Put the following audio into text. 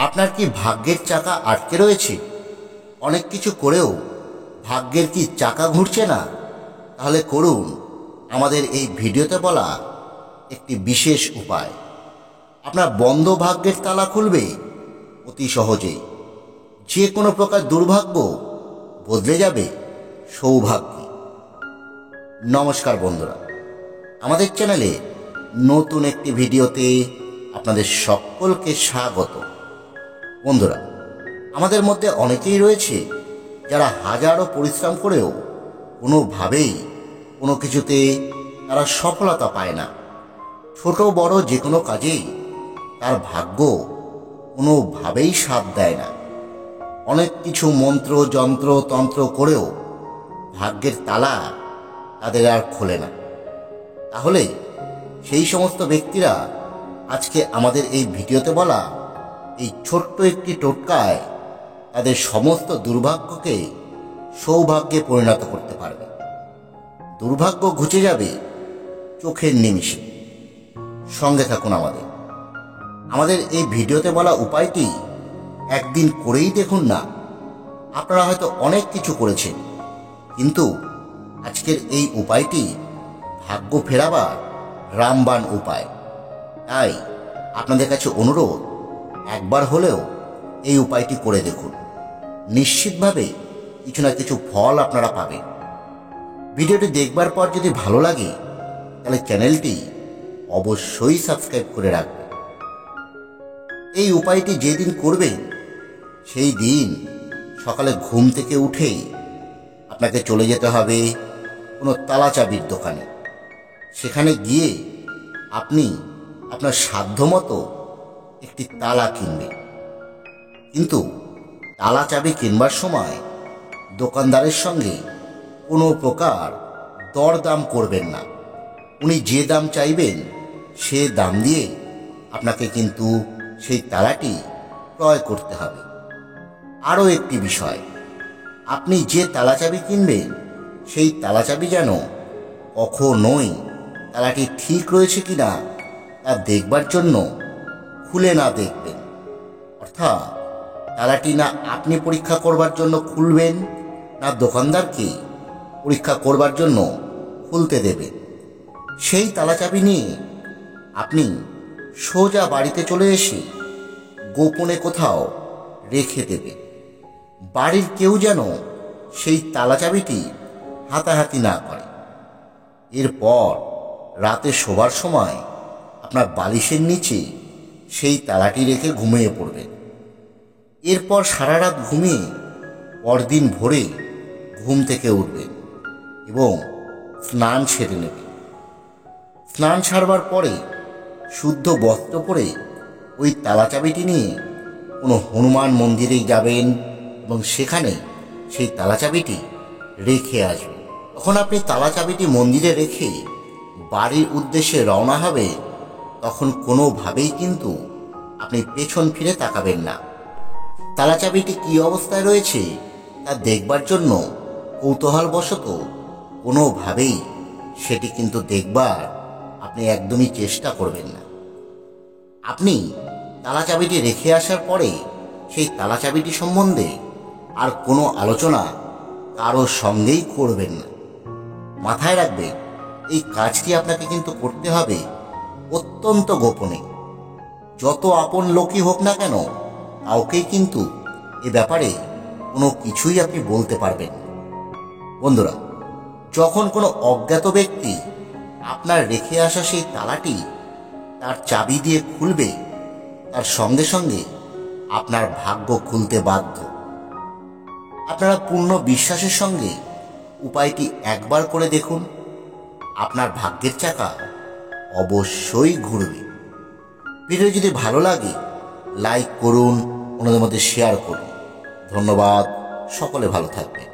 আপনার কি ভাগ্যের চাকা আটকে রয়েছে? অনেক কিছু করেও ভাগ্যের কি চাকা ঘুরছে না? তাহলে করুন আমাদের এই ভিডিওতে বলা একটি বিশেষ উপায়। আপনার বন্ধ ভাগ্যের তালা খুলবে অতি সহজেই। যে কোনো প্রকার দুর্ভাগ্য বদলে যাবে সৌভাগ্যে। নমস্কার বন্ধুরা, আমাদের চ্যানেলে নতুন একটি ভিডিওতে আপনাদের সকলকে স্বাগত। বন্ধুরা, আমাদের মধ্যে অনেকেই রয়েছে যারা হাজারো পরিশ্রম করেও কোনোভাবেই কোনো কিছুতে তারা সফলতা পায় না। ছোট বড় যে কোনো কাজেই তার ভাগ্য কোনোভাবেই সাথ দেয় না। অনেক কিছু মন্ত্র যন্ত্র তন্ত্র করেও ভাগ্যের তালা তাদের আর খোলে না। তাহলে সেই সমস্ত ব্যক্তিরা আজকে আমাদের এই ভিডিওতে বলা এই ছোট্ট একটি টোটকায় তাদের সমস্ত দুর্ভাগ্যকে সৌভাগ্যে পরিণত করতে পারবে। দুর্ভাগ্য ঘুচে যাবে চোখের নিমিষে। সঙ্গে থাকুন আমাদের এই ভিডিওতে বলা উপায়টি একদিন করেই দেখুন না। আপনারা হয়তো অনেক কিছু করেছেন, কিন্তু আজকের এই উপায়টি ভাগ্য ফেরাবার রামবাণ উপায়। তাই আপনাদের কাছে অনুরোধ, একবার হলেও এই উপায়টি করে দেখুন। নিশ্চিতভাবে কিছু না কিছু ফল আপনারা পাবেন। ভিডিওটি দেখবার পর যদি ভালো লাগে তাহলে চ্যানেলটি অবশ্যই সাবস্ক্রাইব করে রাখবেন। এই উপায়টি যেদিন করবেন সেই দিন সকালে ঘুম থেকে উঠেই আপনাকে চলে যেতে হবে কোনো তালা চাবির দোকানে। সেখানে গিয়ে আপনি আপনার সাধ্যমতো একটি তালা কিনবেন। কিন্তু তালা চাবি কিনবার সময় দোকানদারের সঙ্গে কোনো প্রকার দরদাম করবেন না। উনি যে দাম চাইবেন সে দাম দিয়ে আপনাকে কিন্তু সেই তালাটি ক্রয় করতে হবে। আরও একটি বিষয়, আপনি যে তালা চাবি কিনবেন সেই তালা চাবি যেন কখনোই তালাটি ঠিক রয়েছে কিনা তা দেখবার জন্য খুলে না দেখবেন। অর্থাৎ তালাটি না আপনি পরীক্ষা করবার জন্য খুলবেন, না দোকানদারকে পরীক্ষা করবার জন্য খুলতে দেবেন। সেই তালা চাবি নিয়ে আপনি সোজা বাড়িতে চলে এসে গোপনে কোথাও রেখে দেবেন। বাড়ির কেউ যেন সেই তালা চাবিটি হাতাহাতি না করে। এরপর রাতে শোবার সময় আপনার বালিশের নিচে সেই তালাটি রেখে ঘুমিয়ে পড়বেন। এরপর সারা রাত ঘুমিয়ে পরদিন ভোরে ঘুম থেকে উঠবেন এবং স্নান সেরে নেবেন। স্নান সারবার পরে শুদ্ধ বস্ত্র পরে ওই তালা চাবিটি নিয়ে কোনো হনুমান মন্দিরেই যাবেন এবং সেখানে সেই তালা চাবিটি রেখে আসবেন। তখন আপনি তালা চাবিটি মন্দিরে রেখে বাড়ির উদ্দেশ্যে রওনা হবে, তখন কোনোভাবেই কিন্তু আপনি পেছন ফিরে তাকাবেন না। তালা চাবিটি কী অবস্থায় রয়েছে তা দেখবার জন্য কৌতূহলবশত কোনোভাবেই সেটি কিন্তু দেখবার আপনি একদমই চেষ্টা করবেন না। আপনি তালা চাবিটি রেখে আসার পরে সেই তালা চাবিটি সম্বন্ধে আর কোনো আলোচনা কারোর সঙ্গেই করবেন না। মাথায় রাখবেন, এই কাজটি আপনাকে কিন্তু করতে হবে অত্যন্ত গোপনে। যত আপন লোকই হোক না কেন, কাউকেই কিন্তু এ ব্যাপারে কোনো কিছুই আপনি বলতে পারবেন না। বন্ধুরা, যখন কোনো অজ্ঞাত ব্যক্তি আপনার রেখে আসা সেই তালাটি তার চাবি দিয়ে খুলবে, তার সঙ্গে সঙ্গে আপনার ভাগ্য খুলতে বাধ্য। আপনারা পূর্ণ বিশ্বাসের সঙ্গে উপায়টি একবার করে দেখুন, আপনার ভাগ্যের চাকা অবশ্যই ঘুরবে। ভিডিও যদি ভালো লাগে লাইক করুন, অন্যদের মধ্যে শেয়ার করুন। ধন্যবাদ, সকলে ভালো থাকবেন।